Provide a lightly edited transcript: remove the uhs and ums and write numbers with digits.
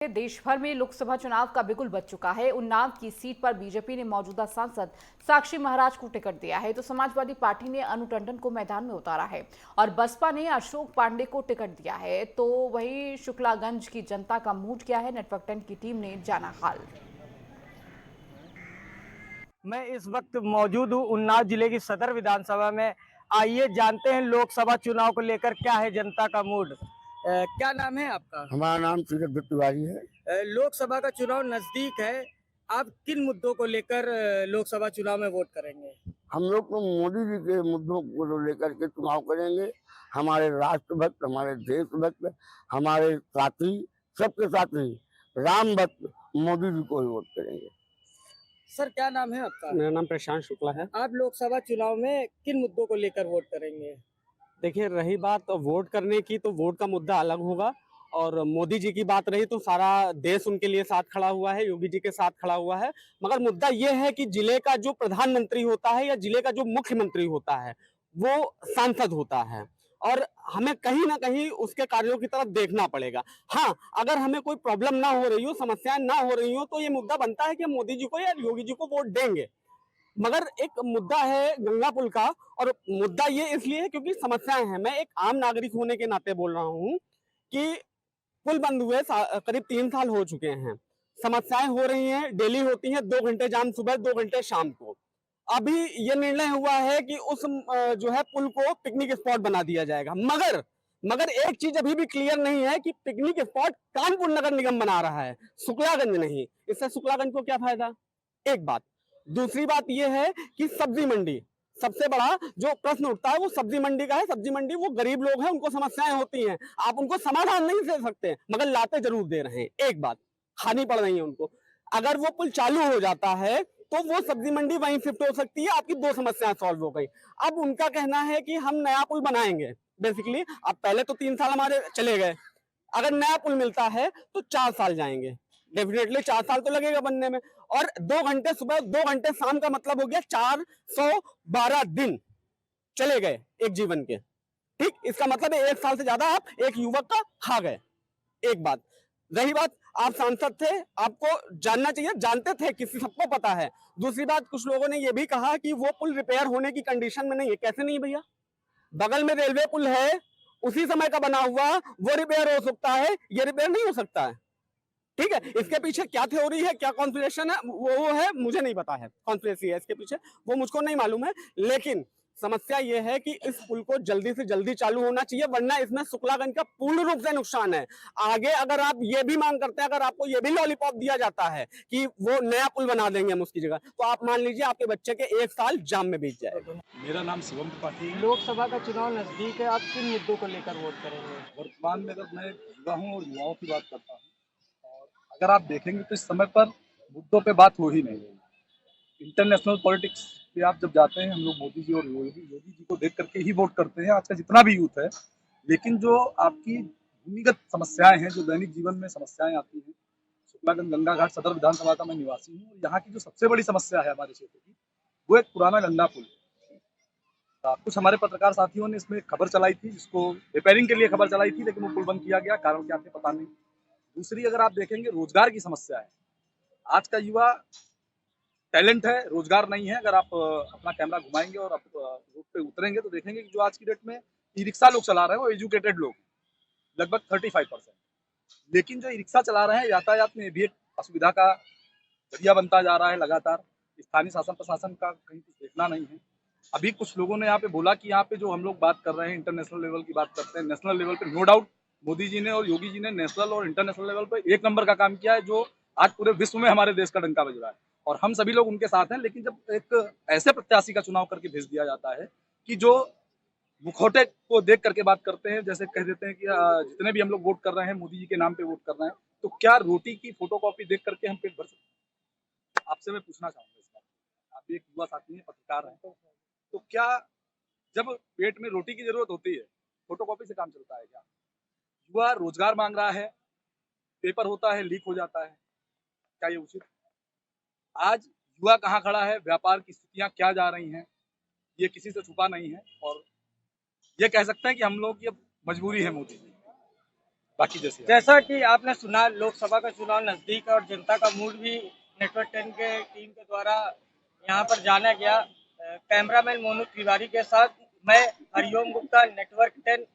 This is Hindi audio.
देश भर में लोकसभा चुनाव का बिगुल बज चुका है। उन्नाव की सीट पर बीजेपी ने मौजूदा सांसद साक्षी महाराज को टिकट दिया है तो समाजवादी पार्टी ने अनु टंडन को मैदान में उतारा है और बसपा ने अशोक पांडे को टिकट दिया है। तो वहीं शुक्लागंज की जनता का मूड क्या है, नेटवर्क 10 की टीम ने जाना हाल। मैं इस वक्त मौजूद हूँ उन्नाव जिले की सदर विधानसभा में। आइए जानते हैं लोकसभा चुनाव को लेकर क्या है जनता का मूड। क्या नाम है आपका? हमारा नाम श्रीधर तिवारी है। लोकसभा का चुनाव नजदीक है, आप किन मुद्दों को लेकर लोकसभा चुनाव में वोट करेंगे? हम लोग तो मोदी जी के मुद्दों को लेकर के चुनाव करेंगे। हमारे राष्ट्रभक्त, हमारे देशभक्त, हमारे साथी, सबके साथी राम भक्त मोदी जी को ही वोट करेंगे। सर क्या नाम है आपका? मेरा नाम प्रशांत शुक्ला है। आप लोकसभा चुनाव में किन मुद्दों को लेकर वोट करेंगे? देखिए, रही बात वोट करने की तो वोट का मुद्दा अलग होगा, और मोदी जी की बात रही तो सारा देश उनके लिए साथ खड़ा हुआ है, योगी जी के साथ खड़ा हुआ है। मगर मुद्दा ये है कि जिले का जो प्रधानमंत्री होता है या जिले का जो मुख्यमंत्री होता है वो सांसद होता है, और हमें कहीं ना कहीं उसके कार्यों की तरफ देखना पड़ेगा। हाँ, अगर हमें कोई प्रॉब्लम ना हो रही हो, समस्याएं ना हो रही हो, तो ये मुद्दा बनता है कि हम मोदी जी को या योगी जी को वोट देंगे। मगर एक मुद्दा है गंगा पुल का, और मुद्दा ये इसलिए है क्योंकि समस्याएं हैं। मैं एक आम नागरिक होने के नाते बोल रहा हूँ कि पुल बंद हुए करीब 3 साल हो चुके हैं। समस्याएं हो रही हैं, डेली होती हैं, 2 घंटे जाम सुबह, 2 घंटे शाम को। अभी ये निर्णय हुआ है कि उस जो है पुल को पिकनिक स्पॉट बना दिया जाएगा। मगर एक चीज अभी भी क्लियर नहीं है कि पिकनिक स्पॉट कानपुर नगर निगम बना रहा है, शुक्लागंज नहीं। इससे शुक्लागंज को क्या फायदा? एक बात। दूसरी बात यह है कि सब्जी मंडी, सबसे बड़ा जो प्रश्न उठता है वो सब्जी मंडी का है। सब्जी मंडी, वो गरीब लोग हैं, उनको समस्याएं होती हैं, आप उनको समाधान नहीं दे सकते, मगर लाते जरूर दे रहे हैं। एक बात, खानी पड़ रही है उनको। अगर वो पुल चालू हो जाता है तो वो सब्जी मंडी वहीं शिफ्ट हो सकती है, आपकी 2 समस्याएं सॉल्व हो गई। अब उनका कहना है कि हम नया पुल बनाएंगे। बेसिकली अब पहले तो 3 साल हमारे चले गए, अगर नया पुल मिलता है तो 4 साल जाएंगे, डेफिनेटली 4 साल तो लगेगा बनने में। और 2 घंटे सुबह, 2 घंटे शाम का मतलब हो गया 412 दिन चले गए एक जीवन के। ठीक, इसका मतलब है 1 साल से ज्यादा आप एक युवक का खा गए। एक बात। रही बात, आप सांसद थे, आपको जानना चाहिए, जानते थे, किसी सबको पता है। दूसरी बात, कुछ लोगों ने यह भी कहा कि वो पुल रिपेयर होने की कंडीशन में नहीं है। कैसे नहीं भैया? बगल में रेलवे पुल है, उसी समय का बना हुआ, वो रिपेयर हो सकता है, ये रिपेयर नहीं हो सकता है। ठीक है, इसके पीछे क्या थ्योरी है, क्या कॉन्स्पिरेशन है, वो है, मुझे नहीं पता है। कॉन्स्पिरेसी है इसके पीछे, वो मुझको नहीं मालूम है। लेकिन समस्या ये है कि इस पुल को जल्दी से जल्दी चालू होना चाहिए, वरना इसमें शुक्लागंज का पूर्ण रूप से नुकसान है। आगे अगर आप ये भी मांग करते हैं, अगर आपको ये भी लॉलीपॉप दिया जाता है कि वो नया पुल बना देंगे हम उसकी जगह, तो आप मान लीजिए आपके बच्चे के 1 साल जाम में बीत जाएगा। मेरा नाम शिवम त्रिपाठी है। लोकसभा का चुनाव नजदीक है, आप किन मुद्दों को लेकर वोट करेंगे? वर्तमान में अगर मैं युवा हूँ और युवाओं की बात करता हूँ, और अगर आप देखेंगे तो इस समय पर मुद्दों पे बात हो ही नहीं रही। इंटरनेशनल पॉलिटिक्स पे आप जब जाते हैं, हम लोग मोदी जी और योगी जी को देख करके ही वोट करते हैं, आज का जितना भी यूथ है। लेकिन जो आपकी भूमिगत समस्याएं हैं, जो दैनिक जीवन में समस्याएं आती हैं, शुक्लागंज गंगा घाट सदर विधानसभा का मैं निवासी हूँ, और यहाँ की जो सबसे बड़ी समस्या है हमारे क्षेत्र की, वो एक पुराना गंदा पुल। कुछ हमारे पत्रकार साथियों ने इसमें खबर चलाई थी, जिसको रिपेयरिंग के लिए खबर चलाई थी, लेकिन वो पुल बंद किया गया, कारण क्या थे पता नहीं। दूसरी, अगर आप देखेंगे, रोजगार की समस्या है। आज का युवा टैलेंट है, रोजगार नहीं है। अगर आप अपना कैमरा घुमाएंगे और आप रोड पे उतरेंगे तो देखेंगे कि जो आज की डेट में ई रिक्शा लोग चला रहे हैं वो एजुकेटेड लोग, लगभग 35%। लेकिन जो ई रिक्शा चला रहे हैं, यातायात में भी एक असुविधा का जरिया बनता जा रहा है लगातार। स्थानीय शासन प्रशासन का कहीं कुछ देखना नहीं है। अभी कुछ लोगों ने यहाँ पे बोला कि यहाँ पे जो हम लोग बात कर रहे हैं, इंटरनेशनल लेवल की बात करते हैं, नेशनल लेवल पे नो डाउट मोदी जी ने और योगी जी ने नेशनल और इंटरनेशनल लेवल पे एक नंबर का काम किया है, जो आज पूरे विश्व में हमारे देश का डंका बज रहा है, और हम सभी लोग उनके साथ हैं। लेकिन जब एक ऐसे प्रत्याशी का चुनाव करके भेज दिया जाता है कि जो मुखौटे को देख करके बात करते हैं, जैसे कह देते हैं कि जितने भी हम लोग वोट कर रहे हैं मोदी जी के नाम पे वोट कर रहे हैं, तो क्या रोटी की फोटोकॉपी देख करके हम पेट भर सकते हैं? आपसे मैं पूछना चाहूंगा इस बात, आप भी एक युवा साथी हैं, पत्रकार हैं, तो क्या जब पेट में रोटी की जरूरत होती है, फोटोकॉपी से काम चलता है क्या? युवा रोजगार मांग रहा है, पेपर होता है, लीक हो जाता है, क्या ये उचित? आज युवा कहाँ खड़ा है, व्यापार की स्थितियां क्या जा रही हैं, ये किसी से छुपा नहीं है, और ये कह सकते हैं कि हम लोग की अब मजबूरी है मोदी जी। बाकी जैसे जैसा कि आपने सुना, लोकसभा का चुनाव नजदीक है और जनता का मूड भी नेटवर्क 10 के टीम के द्वारा यहाँ पर जाना गया। कैमरामैन मोनू तिवारी के साथ मैं हरिओम गुप्ता, नेटवर्क 10